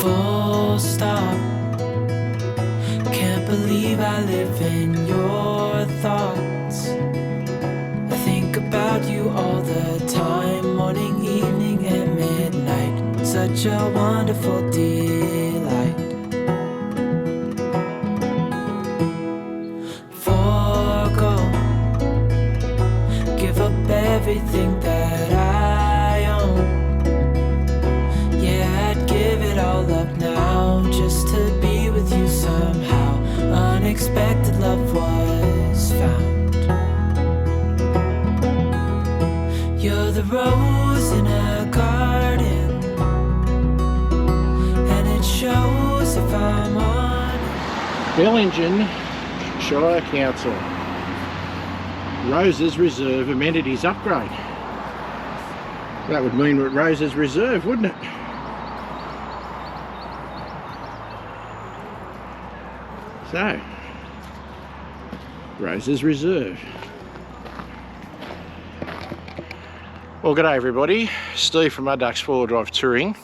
Full stop. Can't believe I live in your thoughts. I think about you all the time, morning, evening, and midnight. Such a wonderful delight. Forgo, give up everything that I own. Yeah, I'd give it all up now just to be with you somehow. Unexpected love was found. You're the rose in a garden, and it shows if I'm on. Bellingen Shire Council. Roses Reserve amenities upgrade. That would mean we're at Roses Reserve, wouldn't it? So, Roses Reserve. Well, g'day everybody. Steve from Mud Ducks 4 Drive Touring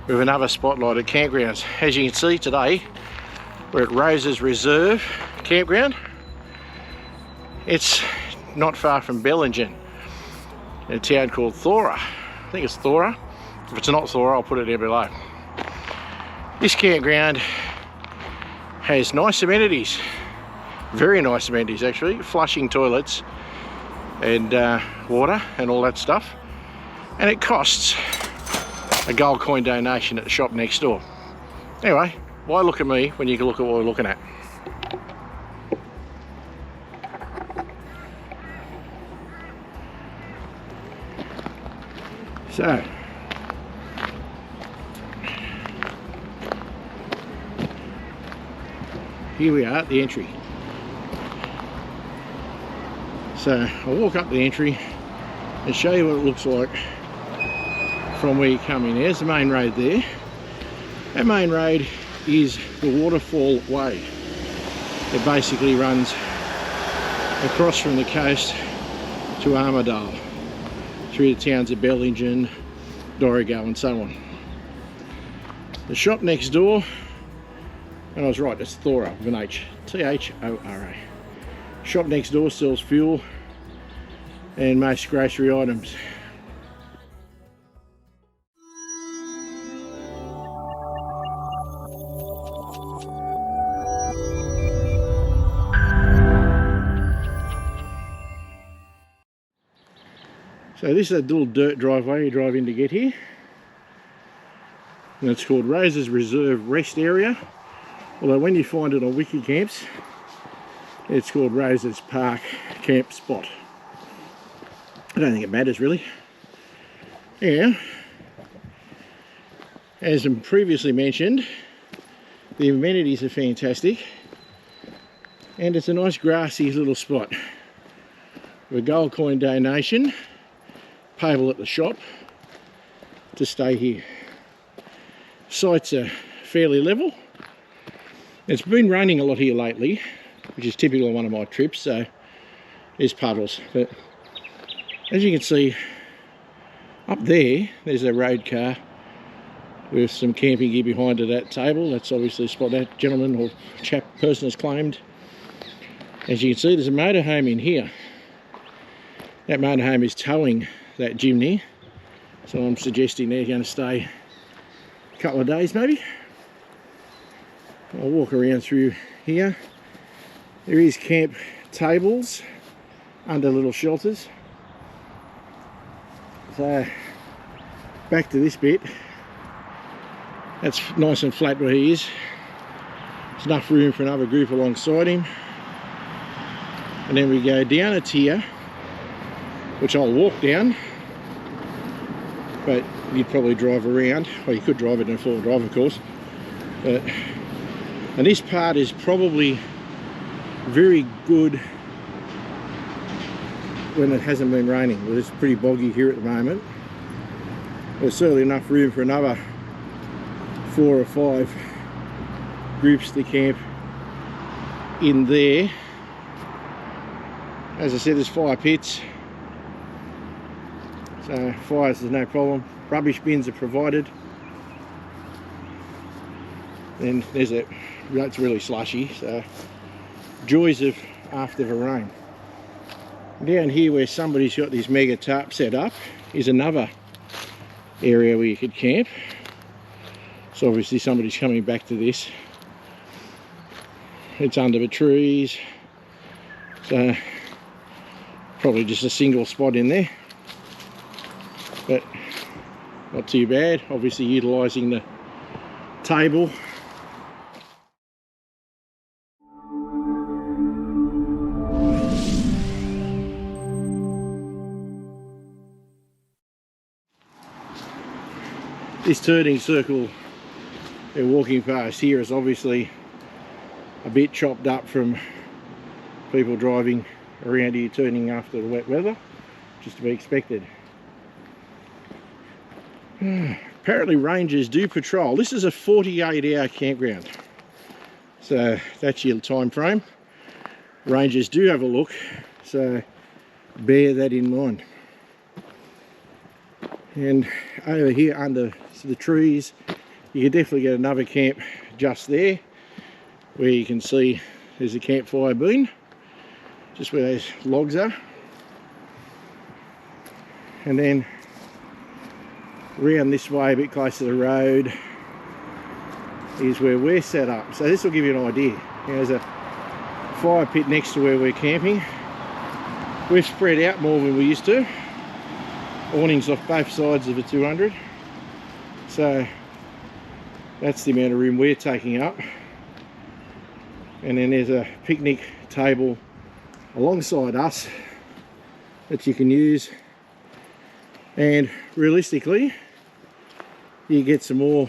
with another spotlight at Campgrounds. As you can see today, we're at Roses Reserve Campground. It's not far from Bellingen, in a town called Thora. I think it's Thora. If it's not Thora, I'll put it down below. This campground has nice amenities, very nice amenities actually, flushing toilets and water and all that stuff, and it costs a gold coin donation at the shop next door. Anyway, why look at me when you can look at what we're looking at? So, here we are at the entry. So I'll walk up the entry and show you what it looks like from where you come in. There's the main road there. That main road is the Waterfall Way. It basically runs across from the coast to Armidale, through the towns of Bellingen, Dorrigo and so on. The shop next door, and I was right, it's Thora with an H, T-H-O-R-A. Shop next door sells fuel and most grocery items. So this is a little dirt driveway you drive in to get here, and it's called Roses Reserve Rest Area, although when you find it on Wiki Camps it's called Roses Park Camp Spot. I don't think it matters really. Yeah, as previously mentioned, the amenities are fantastic and it's a nice grassy little spot with a gold coin donation payable at the shop to stay here. Sites are fairly level. It's been raining a lot here lately, which is typical of one of my trips, so there's puddles. But as you can see up there's a road car with some camping gear behind it at that table. That's obviously the spot that gentleman or person has claimed. As you can see, there's a motorhome in here. That motorhome is towing that chimney, so I'm suggesting they're going to stay a couple of days maybe. I'll walk around through here. There is camp tables under little shelters. So back to this bit. That's nice and flat where he is. There's enough room for another group alongside him. And then we go down a tier, which I'll walk down, but you'd probably drive around. Well, you could drive it in a four-wheel drive, of course. And this part is probably very good when it hasn't been raining. Well, it's pretty boggy here at the moment. There's certainly enough room for another 4 or 5 groups to camp in there. As I said, there's fire pits, so fires is no problem. Rubbish bins are provided. Then there's that's really slushy, so joys of after the rain. Down here where somebody's got this mega tarp set up is another area where you could camp. So obviously somebody's coming back to this. It's under the trees, so probably just a single spot in there, but not too bad. Obviously utilising the table. This turning circle they're walking past here is obviously a bit chopped up from people driving around here turning after the wet weather, just to be expected. Apparently rangers do patrol. This is a 48-hour campground, so that's your time frame. Rangers do have a look, so bear that in mind. And over here under the trees you can definitely get another camp just there, where you can see there's a campfire burn just where those logs are. And then around this way a bit closer to the road is where we're set up, so this will give you an idea. There's a fire pit next to where we're camping. We've spread out more than we used to. Awnings off both sides of the 200, so that's the amount of room we're taking up. And then there's a picnic table alongside us that you can use, and realistically you get some more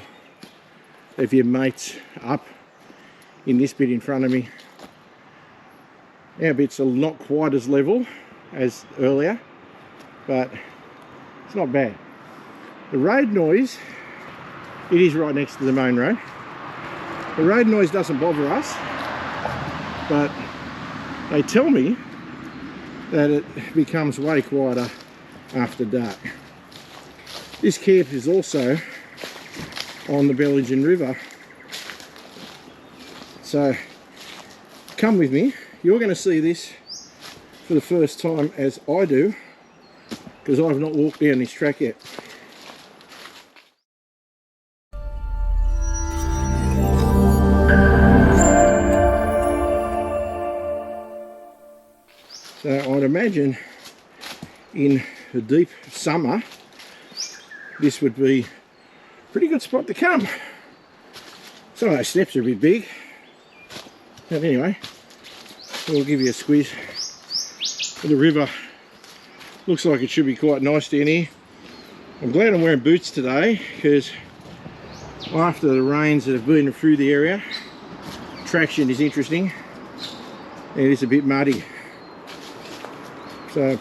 of your mates up in this bit in front of me. Our bits are not quite as level as earlier, but it's not bad. The road noise, it is right next to the main road. The road noise doesn't bother us, but they tell me that it becomes way quieter after dark. This camp is also on the Bellingen River, so come with me. You're going to see this for the first time as I do, because I've not walked down this track yet. So I'd imagine in the deep summer this would be a pretty good spot to come. Some of those steps are a bit big, but anyway, we'll give you a squeeze. The river looks like it should be quite nice down here. I'm glad I'm wearing boots today, because after the rains that have been through the area, traction is interesting and it is a bit muddy. So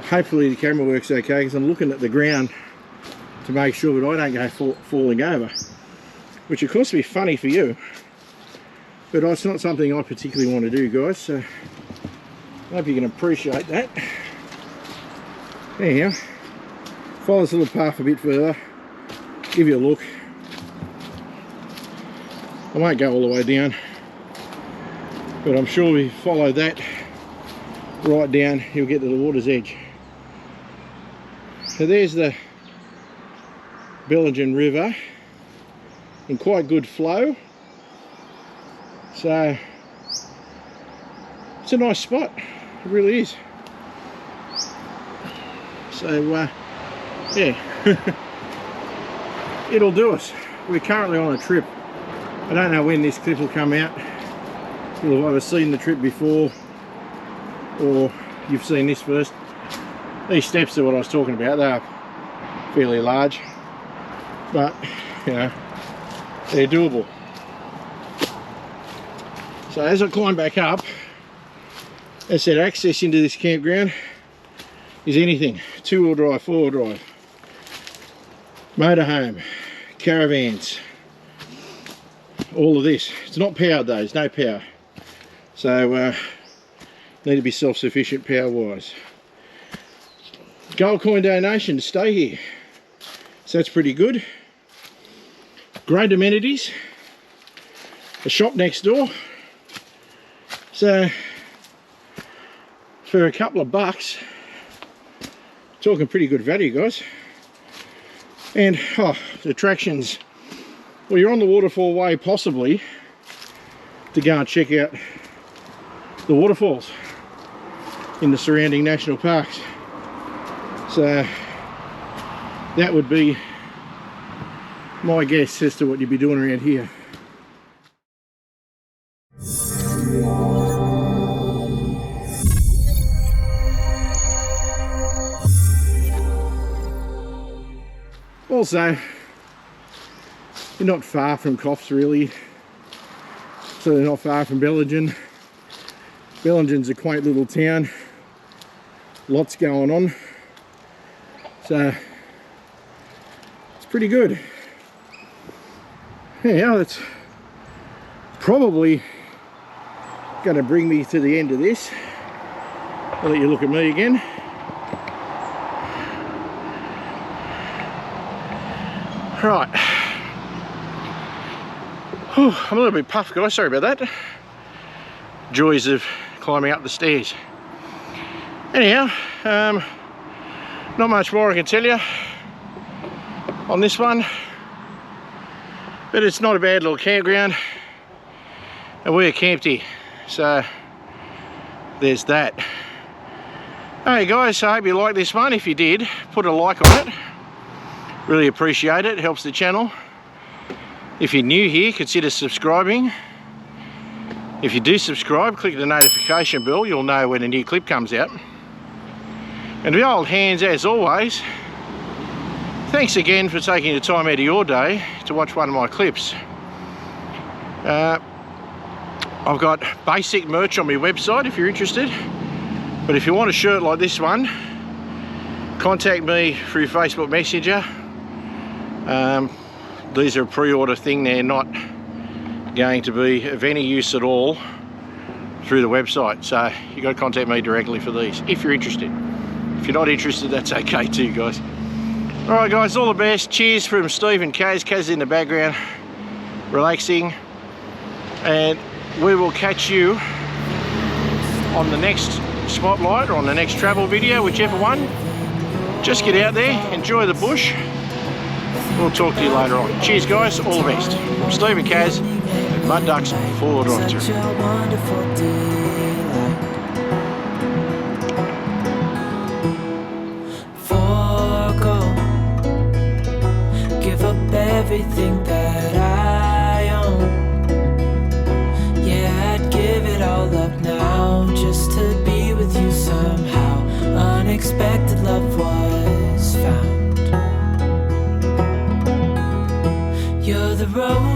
hopefully the camera works okay, because I'm looking at the ground to make sure that I don't go falling over, which of course would be funny for you, but it's not something I particularly want to do, guys, so I hope you can appreciate that. Anyhow, follow this little path a bit further, give you a look. I won't go all the way down, but I'm sure if you follow that right down, you'll get to the water's edge. So there's the Bellingen River in quite good flow, so it's a nice spot, it really is. So yeah, it'll do us. We're currently on a trip. I don't know when this clip will come out. You'll have either seen the trip before or you've seen this first. These steps are what I was talking about. They are fairly large, but you know, they're doable. So as I climb back up, as I said, access into this campground is anything. 2-wheel drive, 4-wheel drive, motorhome, caravans, all of this. It's not powered though, there's no power. So need to be self-sufficient power wise. Gold coin donation to stay here, so that's pretty good. Great amenities. A shop next door. So for a couple of bucks, talking pretty good value, guys. And the attractions, well, you're on the waterfall way possibly to go and check out the waterfalls in the surrounding national parks. So that would be my guess as to what you'd be doing around here. Also, you're not far from Coffs really, so they're not far from Bellingen. Bellingen's a quaint little town, lots going on, so it's pretty good. Yeah, that's probably going to bring me to the end of this. I'll let you look at me again. Right. I'm a little bit puffed, guys, sorry about that. Joys of climbing up the stairs. Anyhow, not much more I can tell you on this one, but it's not a bad little campground, and we're camped here, so there's that. Hey guys, I hope you liked this one. If you did, put a like on it, really appreciate it, helps the channel. If you're new here, consider subscribing. If you do subscribe, click the notification bell, you'll know when a new clip comes out. And the old hands, as always, thanks again for taking the time out of your day to watch one of my clips. I've got basic merch on my website if you're interested, but if you want a shirt like this one, contact me through Facebook Messenger. These are a pre-order thing, they're not going to be of any use at all through the website, so you got to contact me directly for these if you're interested. If you're not interested, that's okay too, guys. Alright guys, all the best. Cheers from Steve and Kaz. Kaz in the background, relaxing, and we will catch you on the next spotlight or on the next travel video, whichever one. Just get out there, enjoy the bush. We'll talk to you later on. Cheers guys, all the best. From Steve and Kaz at Mud Ducks Forward Onto. Everything that I own, yeah, I'd give it all up now just to be with you somehow. Unexpected love was found. You're the road